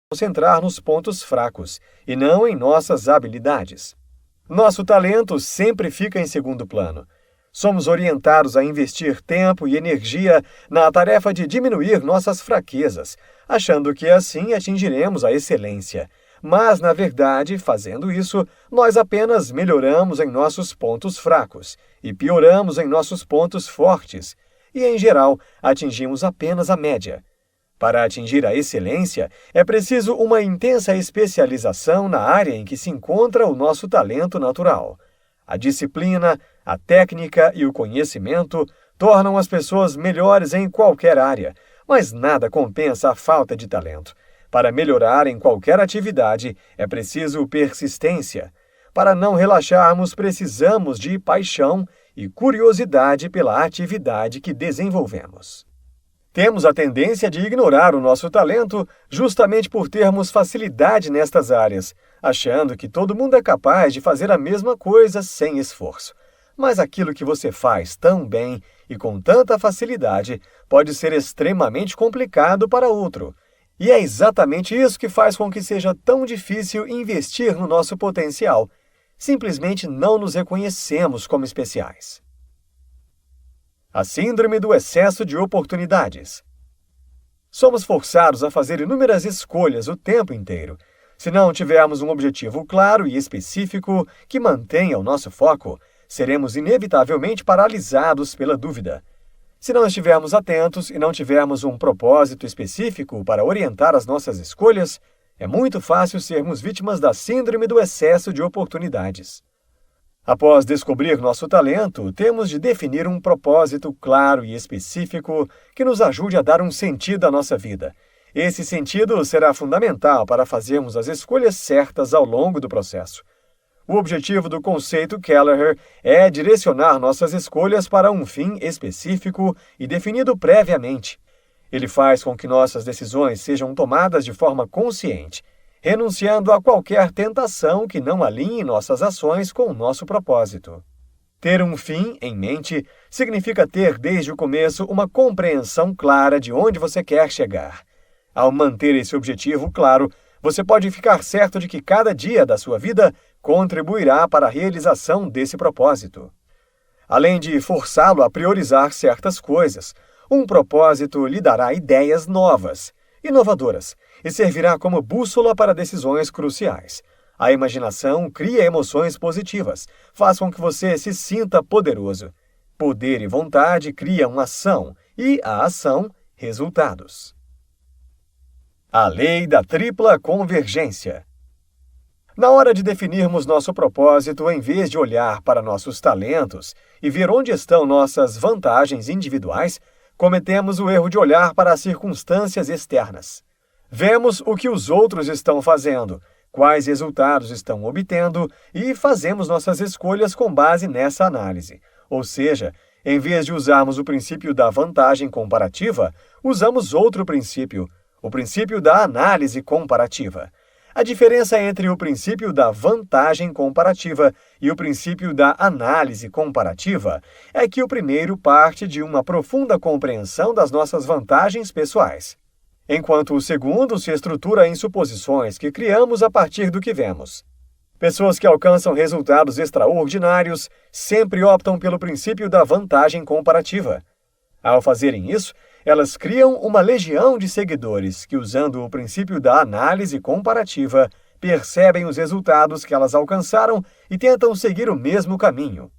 concentrar nos pontos fracos e não em nossas habilidades. Nosso talento sempre fica em segundo plano. Somos orientados a investir tempo e energia na tarefa de diminuir nossas fraquezas, achando que assim atingiremos a excelência. Mas, na verdade, fazendo isso, nós apenas melhoramos em nossos pontos fracos e pioramos em nossos pontos fortes, e, em geral, atingimos apenas a média. Para atingir a excelência, é preciso uma intensa especialização na área em que se encontra o nosso talento natural. A disciplina, a técnica e o conhecimento tornam as pessoas melhores em qualquer área, mas nada compensa a falta de talento. Para melhorar em qualquer atividade, é preciso persistência. Para não relaxarmos, precisamos de paixão e curiosidade pela atividade que desenvolvemos. Temos a tendência de ignorar o nosso talento justamente por termos facilidade nestas áreas, achando que todo mundo é capaz de fazer a mesma coisa sem esforço. Mas aquilo que você faz tão bem e com tanta facilidade pode ser extremamente complicado para outro. E é exatamente isso que faz com que seja tão difícil investir no nosso potencial. Simplesmente não nos reconhecemos como especiais. A síndrome do excesso de oportunidades. Somos forçados a fazer inúmeras escolhas o tempo inteiro. Se não tivermos um objetivo claro e específico que mantenha o nosso foco, seremos inevitavelmente paralisados pela dúvida. Se não estivermos atentos e não tivermos um propósito específico para orientar as nossas escolhas, é muito fácil sermos vítimas da síndrome do excesso de oportunidades. Após descobrir nosso talento, temos de definir um propósito claro e específico que nos ajude a dar um sentido à nossa vida. Esse sentido será fundamental para fazermos as escolhas certas ao longo do processo. O objetivo do conceito Kelleher é direcionar nossas escolhas para um fim específico e definido previamente. Ele faz com que nossas decisões sejam tomadas de forma consciente, renunciando a qualquer tentação que não alinhe nossas ações com o nosso propósito. Ter um fim em mente significa ter desde o começo uma compreensão clara de onde você quer chegar. Ao manter esse objetivo claro, você pode ficar certo de que cada dia da sua vida contribuirá para a realização desse propósito. Além de forçá-lo a priorizar certas coisas, um propósito lhe dará ideias novas, inovadoras, e servirá como bússola para decisões cruciais. A imaginação cria emoções positivas, faz com que você se sinta poderoso. Poder e vontade criam ação, e a ação, resultados. A lei da tripla convergência. Na hora de definirmos nosso propósito, em vez de olhar para nossos talentos e ver onde estão nossas vantagens individuais, cometemos o erro de olhar para as circunstâncias externas. Vemos o que os outros estão fazendo, quais resultados estão obtendo e fazemos nossas escolhas com base nessa análise. Ou seja, em vez de usarmos o princípio da vantagem comparativa, usamos outro princípio, o princípio da análise comparativa. A diferença entre o princípio da vantagem comparativa e o princípio da análise comparativa é que o primeiro parte de uma profunda compreensão das nossas vantagens pessoais, enquanto o segundo se estrutura em suposições que criamos a partir do que vemos. Pessoas que alcançam resultados extraordinários sempre optam pelo princípio da vantagem comparativa. Ao fazerem isso, elas criam uma legião de seguidores que, usando o princípio da análise comparativa, percebem os resultados que elas alcançaram e tentam seguir o mesmo caminho,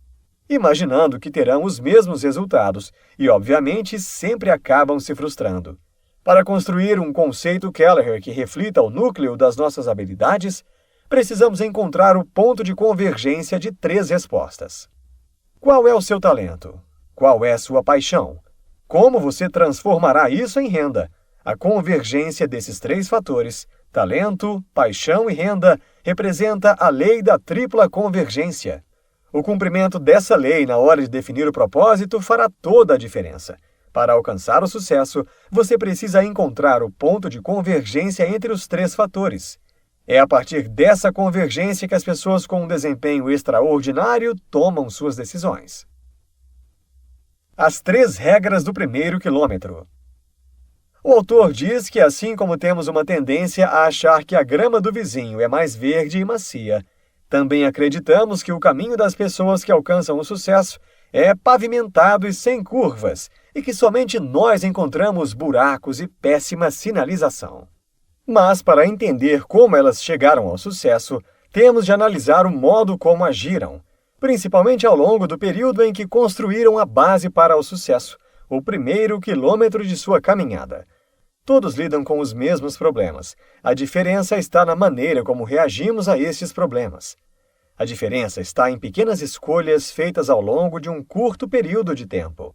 imaginando que terão os mesmos resultados e, obviamente, sempre acabam se frustrando. Para construir um conceito Kelleher que reflita o núcleo das nossas habilidades, precisamos encontrar o ponto de convergência de 3 respostas. Qual é o seu talento? Qual é sua paixão? Como você transformará isso em renda? A convergência desses 3 fatores, talento, paixão e renda, representa a lei da tripla convergência. O cumprimento dessa lei na hora de definir o propósito fará toda a diferença. Para alcançar o sucesso, você precisa encontrar o ponto de convergência entre os 3 fatores. É a partir dessa convergência que as pessoas com um desempenho extraordinário tomam suas decisões. As 3 regras do primeiro quilômetro. O autor diz que assim como temos uma tendência a achar que a grama do vizinho é mais verde e macia, também acreditamos que o caminho das pessoas que alcançam o sucesso é pavimentado e sem curvas, e que somente nós encontramos buracos e péssima sinalização. Mas, para entender como elas chegaram ao sucesso, temos de analisar o modo como agiram, principalmente ao longo do período em que construíram a base para o sucesso, o primeiro quilômetro de sua caminhada. Todos lidam com os mesmos problemas. A diferença está na maneira como reagimos a estes problemas. A diferença está em pequenas escolhas feitas ao longo de um curto período de tempo.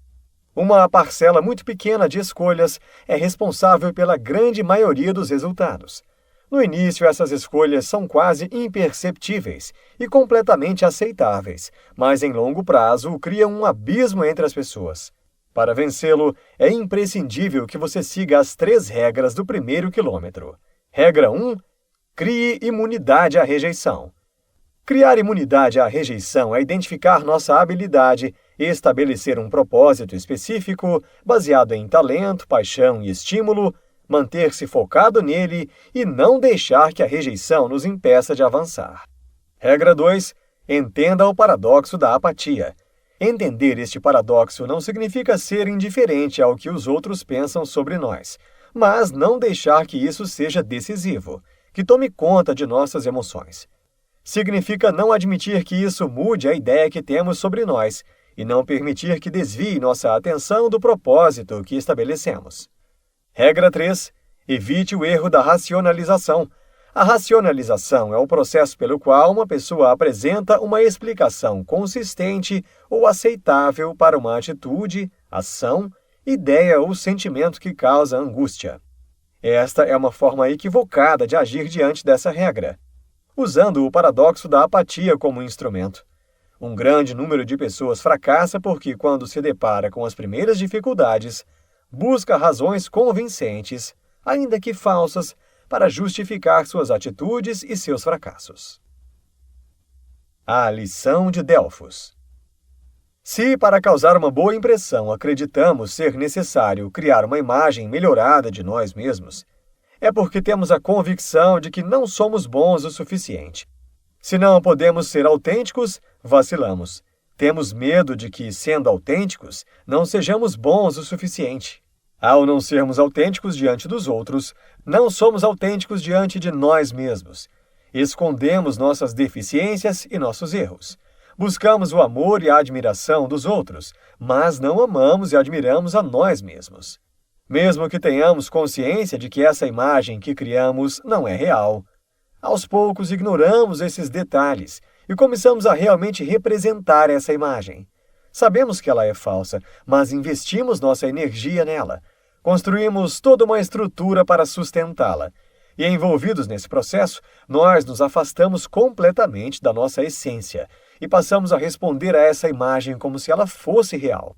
Uma parcela muito pequena de escolhas é responsável pela grande maioria dos resultados. No início, essas escolhas são quase imperceptíveis e completamente aceitáveis, mas em longo prazo criam um abismo entre as pessoas. Para vencê-lo, é imprescindível que você siga as 3 regras do primeiro quilômetro. Regra 1. Crie imunidade à rejeição. Criar imunidade à rejeição é identificar nossa habilidade, estabelecer um propósito específico, baseado em talento, paixão e estímulo, manter-se focado nele e não deixar que a rejeição nos impeça de avançar. Regra 2. Entenda o paradoxo da apatia. Entender este paradoxo não significa ser indiferente ao que os outros pensam sobre nós, mas não deixar que isso seja decisivo, que tome conta de nossas emoções. Significa não admitir que isso mude a ideia que temos sobre nós e não permitir que desvie nossa atenção do propósito que estabelecemos. Regra 3. Evite o erro da racionalização. A racionalização é o processo pelo qual uma pessoa apresenta uma explicação consistente ou aceitável para uma atitude, ação, ideia ou sentimento que causa angústia. Esta é uma forma equivocada de agir diante dessa regra, usando o paradoxo da apatia como instrumento. Um grande número de pessoas fracassa porque, quando se depara com as primeiras dificuldades, busca razões convincentes, ainda que falsas, para justificar suas atitudes e seus fracassos. A lição de Delfos. Se, para causar uma boa impressão, acreditamos ser necessário criar uma imagem melhorada de nós mesmos, é porque temos a convicção de que não somos bons o suficiente. Se não podemos ser autênticos, vacilamos. Temos medo de que, sendo autênticos, não sejamos bons o suficiente. Ao não sermos autênticos diante dos outros, não somos autênticos diante de nós mesmos. Escondemos nossas deficiências e nossos erros. Buscamos o amor e a admiração dos outros, mas não amamos e admiramos a nós mesmos. Mesmo que tenhamos consciência de que essa imagem que criamos não é real, aos poucos ignoramos esses detalhes e começamos a realmente representar essa imagem. Sabemos que ela é falsa, mas investimos nossa energia nela. Construímos toda uma estrutura para sustentá-la. E envolvidos nesse processo, nós nos afastamos completamente da nossa essência e passamos a responder a essa imagem como se ela fosse real.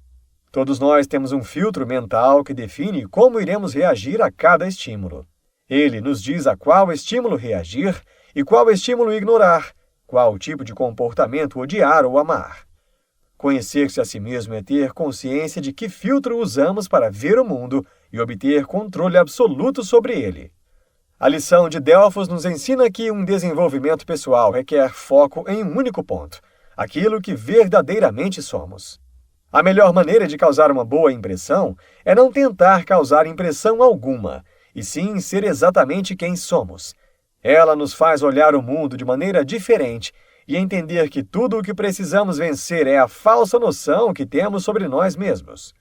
Todos nós temos um filtro mental que define como iremos reagir a cada estímulo. Ele nos diz a qual estímulo reagir e qual estímulo ignorar, qual tipo de comportamento odiar ou amar. Conhecer-se a si mesmo é ter consciência de que filtro usamos para ver o mundo e obter controle absoluto sobre ele. A lição de Delfos nos ensina que um desenvolvimento pessoal requer foco em um único ponto, aquilo que verdadeiramente somos. A melhor maneira de causar uma boa impressão é não tentar causar impressão alguma, e sim ser exatamente quem somos. Ela nos faz olhar o mundo de maneira diferente e entender que tudo o que precisamos vencer é a falsa noção que temos sobre nós mesmos.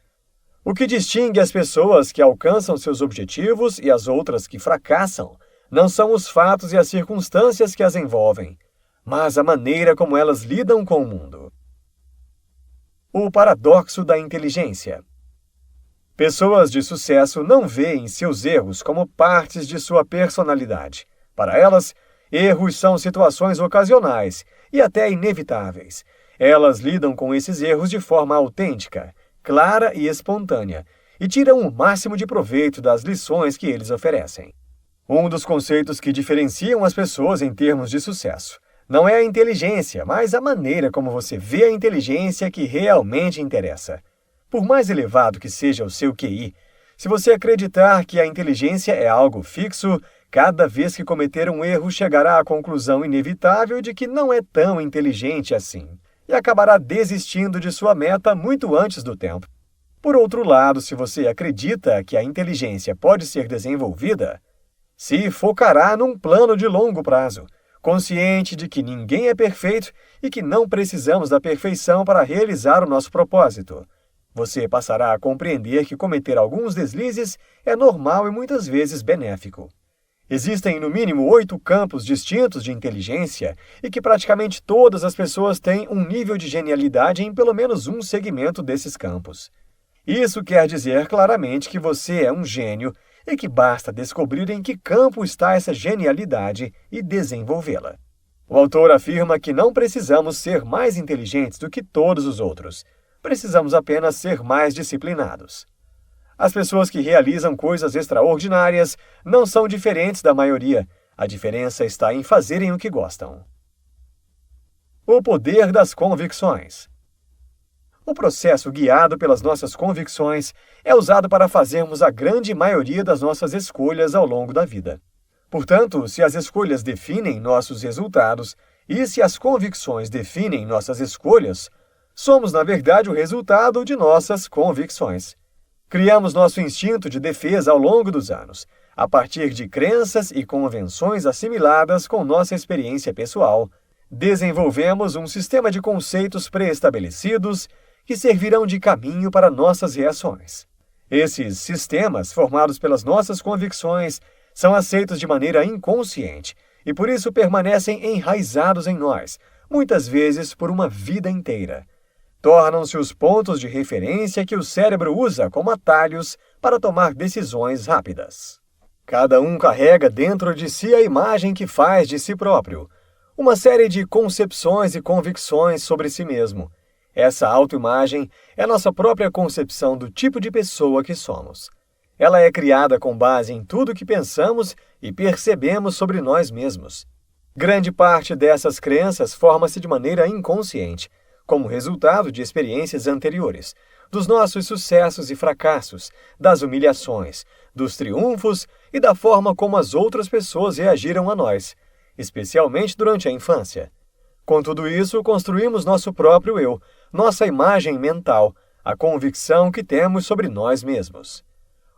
O que distingue as pessoas que alcançam seus objetivos e as outras que fracassam não são os fatos e as circunstâncias que as envolvem, mas a maneira como elas lidam com o mundo. O paradoxo da inteligência. Pessoas de sucesso não veem seus erros como partes de sua personalidade. Para elas, erros são situações ocasionais e até inevitáveis. Elas lidam com esses erros de forma autêntica, clara e espontânea, e tiram o máximo de proveito das lições que eles oferecem. Um dos conceitos que diferenciam as pessoas em termos de sucesso não é a inteligência, mas a maneira como você vê a inteligência que realmente interessa. Por mais elevado que seja o seu QI, Se você acreditar que a inteligência é algo fixo, cada vez que cometer um erro chegará à conclusão inevitável de que não é tão inteligente assim, e acabará desistindo de sua meta muito antes do tempo. Por outro lado, se você acredita que a inteligência pode ser desenvolvida, se focará num plano de longo prazo, consciente de que ninguém é perfeito e que não precisamos da perfeição para realizar o nosso propósito. Você passará a compreender que cometer alguns deslizes é normal e muitas vezes benéfico. Existem, no mínimo, 8 campos distintos de inteligência e que praticamente todas as pessoas têm um nível de genialidade em pelo menos um segmento desses campos. Isso quer dizer claramente que você é um gênio e que basta descobrir em que campo está essa genialidade e desenvolvê-la. O autor afirma que não precisamos ser mais inteligentes do que todos os outros. Precisamos apenas ser mais disciplinados. As pessoas que realizam coisas extraordinárias não são diferentes da maioria. A diferença está em fazerem o que gostam. O poder das convicções. O processo guiado pelas nossas convicções é usado para fazermos a grande maioria das nossas escolhas ao longo da vida. Portanto, se as escolhas definem nossos resultados e se as convicções definem nossas escolhas, somos, na verdade, o resultado de nossas convicções. Criamos nosso instinto de defesa ao longo dos anos, a partir de crenças e convenções assimiladas com nossa experiência pessoal. Desenvolvemos um sistema de conceitos pré-estabelecidos que servirão de caminho para nossas reações. Esses sistemas, formados pelas nossas convicções, são aceitos de maneira inconsciente e por isso permanecem enraizados em nós, muitas vezes por uma vida inteira. Tornam-se os pontos de referência que o cérebro usa como atalhos para tomar decisões rápidas. Cada um carrega dentro de si a imagem que faz de si próprio, uma série de concepções e convicções sobre si mesmo. Essa autoimagem é nossa própria concepção do tipo de pessoa que somos. Ela é criada com base em tudo o que pensamos e percebemos sobre nós mesmos. Grande parte dessas crenças forma-se de maneira inconsciente, como resultado de experiências anteriores, dos nossos sucessos e fracassos, das humilhações, dos triunfos e da forma como as outras pessoas reagiram a nós, especialmente durante a infância. Com tudo isso, construímos nosso próprio eu, nossa imagem mental, a convicção que temos sobre nós mesmos.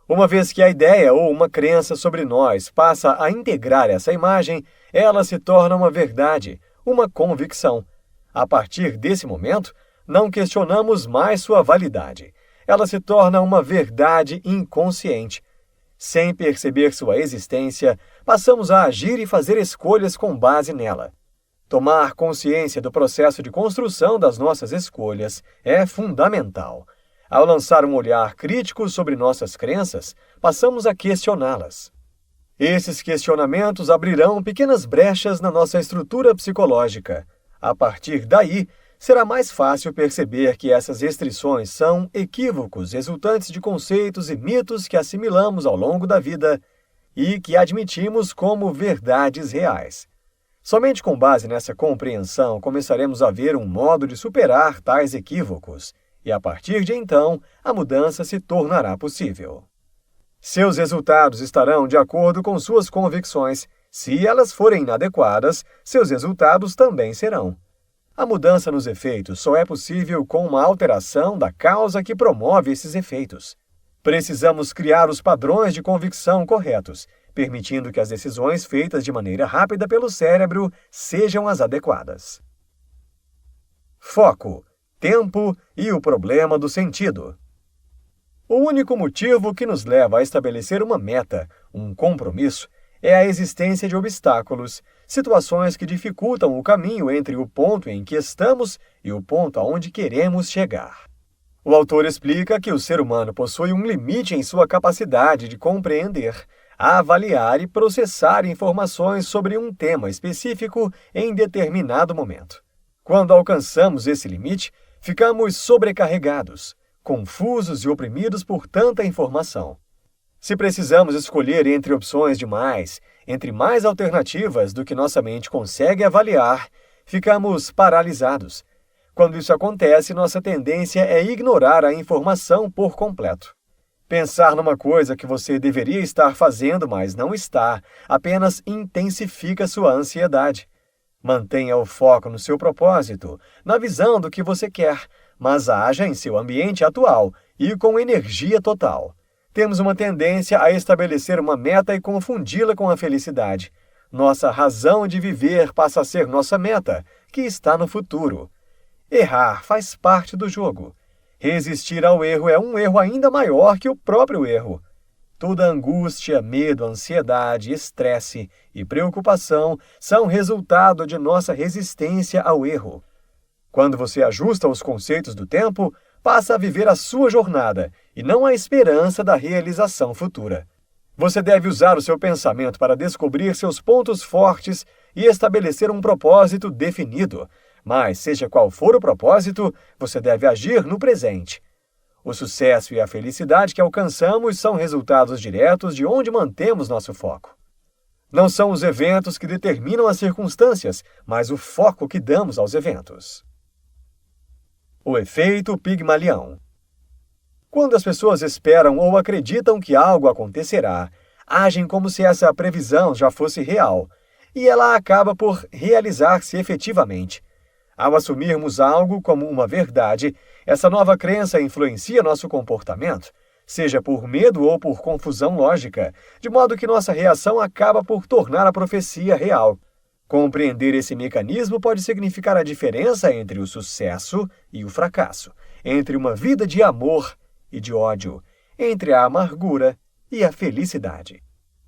Uma vez que a ideia ou uma crença sobre nós passa a integrar essa imagem, ela se torna uma verdade, uma convicção. A partir desse momento, não questionamos mais sua validade. Ela se torna uma verdade inconsciente. Sem perceber sua existência, passamos a agir e fazer escolhas com base nela. Tomar consciência do processo de construção das nossas escolhas é fundamental. Ao lançar um olhar crítico sobre nossas crenças, passamos a questioná-las. Esses questionamentos abrirão pequenas brechas na nossa estrutura psicológica. A partir daí, será mais fácil perceber que essas restrições são equívocos resultantes de conceitos e mitos que assimilamos ao longo da vida e que admitimos como verdades reais. Somente com base nessa compreensão começaremos a ver um modo de superar tais equívocos, e a partir de então, a mudança se tornará possível. Seus resultados estarão de acordo com suas convicções. Se elas forem inadequadas, seus resultados também serão. A mudança nos efeitos só é possível com uma alteração da causa que promove esses efeitos. Precisamos criar os padrões de convicção corretos, permitindo que as decisões feitas de maneira rápida pelo cérebro sejam as adequadas. Foco, tempo e o problema do sentido. O único motivo que nos leva a estabelecer uma meta, um compromisso, é a existência de obstáculos, situações que dificultam o caminho entre o ponto em que estamos e o ponto aonde queremos chegar. O autor explica que o ser humano possui um limite em sua capacidade de compreender, avaliar e processar informações sobre um tema específico em determinado momento. Quando alcançamos esse limite, ficamos sobrecarregados, confusos e oprimidos por tanta informação. Se precisamos escolher entre opções demais, entre mais alternativas do que nossa mente consegue avaliar, ficamos paralisados. Quando isso acontece, nossa tendência é ignorar a informação por completo. Pensar numa coisa que você deveria estar fazendo, mas não está, apenas intensifica sua ansiedade. Mantenha o foco no seu propósito, na visão do que você quer, mas haja em seu ambiente atual e com energia total. Temos uma tendência a estabelecer uma meta e confundi-la com a felicidade. Nossa razão de viver passa a ser nossa meta, que está no futuro. Errar faz parte do jogo. Resistir ao erro é um erro ainda maior que o próprio erro. Toda angústia, medo, ansiedade, estresse e preocupação são resultado de nossa resistência ao erro. Quando você ajusta os conceitos do tempo, passa a viver a sua jornada e não a esperança da realização futura. Você deve usar o seu pensamento para descobrir seus pontos fortes e estabelecer um propósito definido. Mas, seja qual for o propósito, você deve agir no presente. O sucesso e a felicidade que alcançamos são resultados diretos de onde mantemos nosso foco. Não são os eventos que determinam as circunstâncias, mas o foco que damos aos eventos. O efeito Pigmalião. Quando as pessoas esperam ou acreditam que algo acontecerá, agem como se essa previsão já fosse real, e ela acaba por realizar-se efetivamente. Ao assumirmos algo como uma verdade, essa nova crença influencia nosso comportamento, seja por medo ou por confusão lógica, de modo que nossa reação acaba por tornar a profecia real. Compreender esse mecanismo pode significar a diferença entre o sucesso e o fracasso, entre uma vida de amor e de ódio, entre a amargura e a felicidade.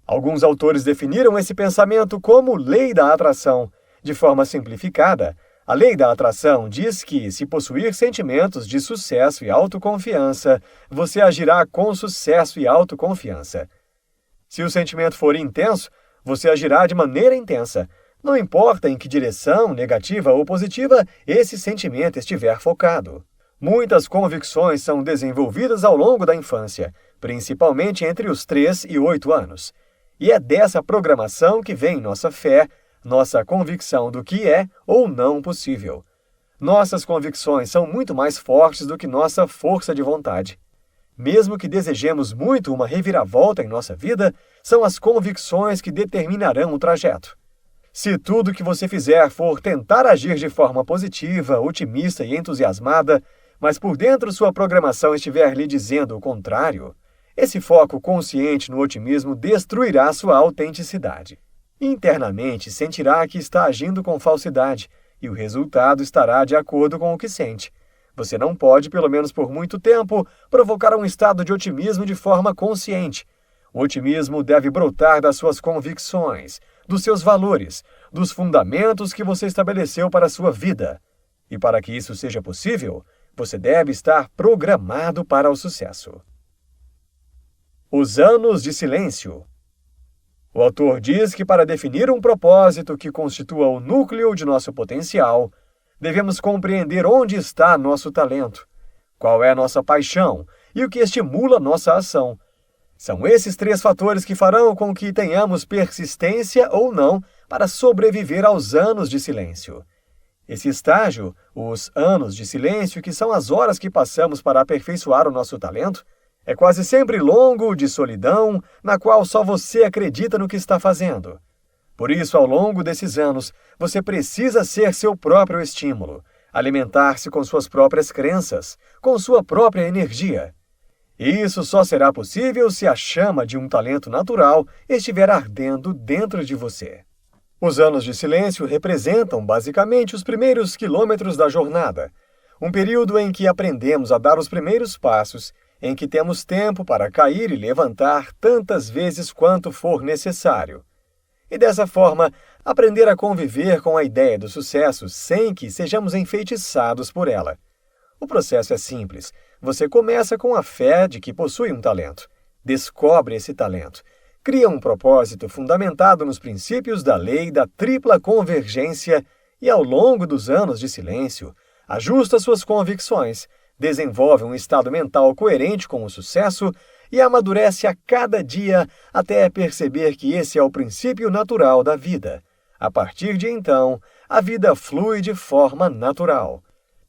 Alguns autores definiram esse pensamento como lei da atração. De forma simplificada, a lei da atração diz que, se possuir sentimentos de sucesso e autoconfiança, você agirá com sucesso e autoconfiança. Se o sentimento for intenso, você agirá de maneira intensa. Não importa em que direção, negativa ou positiva, esse sentimento estiver focado. Muitas convicções são desenvolvidas ao longo da infância, principalmente entre os 3 e 8 anos. E é dessa programação que vem nossa fé, nossa convicção do que é ou não possível. Nossas convicções são muito mais fortes do que nossa força de vontade. Mesmo que desejemos muito uma reviravolta em nossa vida, são as convicções que determinarão o trajeto. Se tudo que você fizer for tentar agir de forma positiva, otimista e entusiasmada, mas por dentro sua programação estiver lhe dizendo o contrário, esse foco consciente no otimismo destruirá sua autenticidade. Internamente sentirá que está agindo com falsidade e o resultado estará de acordo com o que sente. Você não pode, pelo menos por muito tempo, provocar um estado de otimismo de forma consciente. O otimismo deve brotar das suas convicções, dos seus valores, dos fundamentos que você estabeleceu para a sua vida. E para que isso seja possível, você deve estar programado para o sucesso. Os anos de silêncio. O autor diz que para definir um propósito que constitua o núcleo de nosso potencial, devemos compreender onde está nosso talento, qual é nossa paixão e o que estimula nossa ação. São esses 3 fatores que farão com que tenhamos persistência ou não para sobreviver aos anos de silêncio. Esse estágio, os anos de silêncio, que são as horas que passamos para aperfeiçoar o nosso talento, é quase sempre longo, de solidão, na qual só você acredita no que está fazendo. Por isso, ao longo desses anos, você precisa ser seu próprio estímulo, alimentar-se com suas próprias crenças, com sua própria energia. Isso só será possível se a chama de um talento natural estiver ardendo dentro de você. Os anos de silêncio representam, basicamente, os primeiros quilômetros da jornada, um período em que aprendemos a dar os primeiros passos, em que temos tempo para cair e levantar tantas vezes quanto for necessário. E dessa forma, aprender a conviver com a ideia do sucesso sem que sejamos enfeitiçados por ela. O processo é simples. Você começa com a fé de que possui um talento. Descobre esse talento. Cria um propósito fundamentado nos princípios da lei da tripla convergência e, ao longo dos anos de silêncio, ajusta suas convicções, desenvolve um estado mental coerente com o sucesso e amadurece a cada dia até perceber que esse é o princípio natural da vida. A partir de então, a vida flui de forma natural.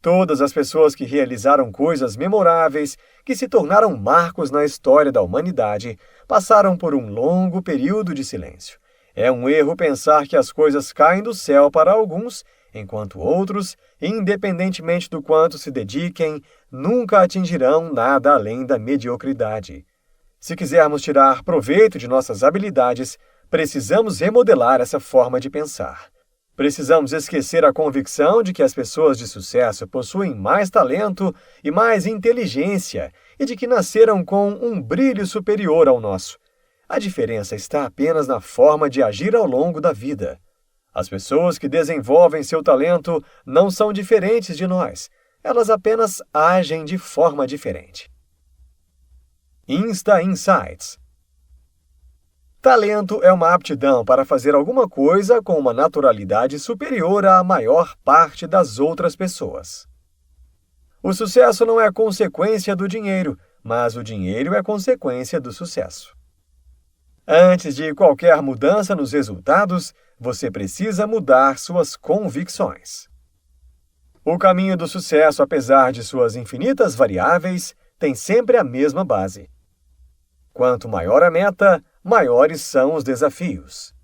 Todas as pessoas que realizaram coisas memoráveis, que se tornaram marcos na história da humanidade, passaram por um longo período de silêncio. É um erro pensar que as coisas caem do céu para alguns, enquanto outros, independentemente do quanto se dediquem, nunca atingirão nada além da mediocridade. Se quisermos tirar proveito de nossas habilidades, precisamos remodelar essa forma de pensar. Precisamos esquecer a convicção de que as pessoas de sucesso possuem mais talento e mais inteligência e de que nasceram com um brilho superior ao nosso. A diferença está apenas na forma de agir ao longo da vida. As pessoas que desenvolvem seu talento não são diferentes de nós. Elas apenas agem de forma diferente. Insta Insights. Talento é uma aptidão para fazer alguma coisa com uma naturalidade superior à maior parte das outras pessoas. O sucesso não é consequência do dinheiro, mas o dinheiro é consequência do sucesso. Antes de qualquer mudança nos resultados, você precisa mudar suas convicções. O caminho do sucesso, apesar de suas infinitas variáveis, tem sempre a mesma base. Quanto maior a meta, maiores são os desafios.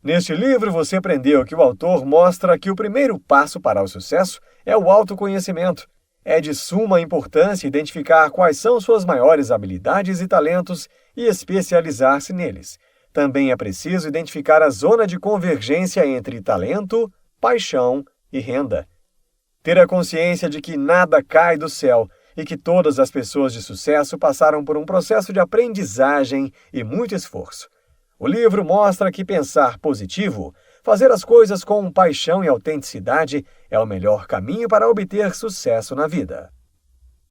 Neste livro, você aprendeu que o autor mostra que o primeiro passo para o sucesso é o autoconhecimento. É de suma importância identificar quais são suas maiores habilidades e talentos e especializar-se neles. Também é preciso identificar a zona de convergência entre talento, paixão e renda. Ter a consciência de que nada cai do céu e que todas as pessoas de sucesso passaram por um processo de aprendizagem e muito esforço. O livro mostra que pensar positivo, fazer as coisas com paixão e autenticidade é o melhor caminho para obter sucesso na vida.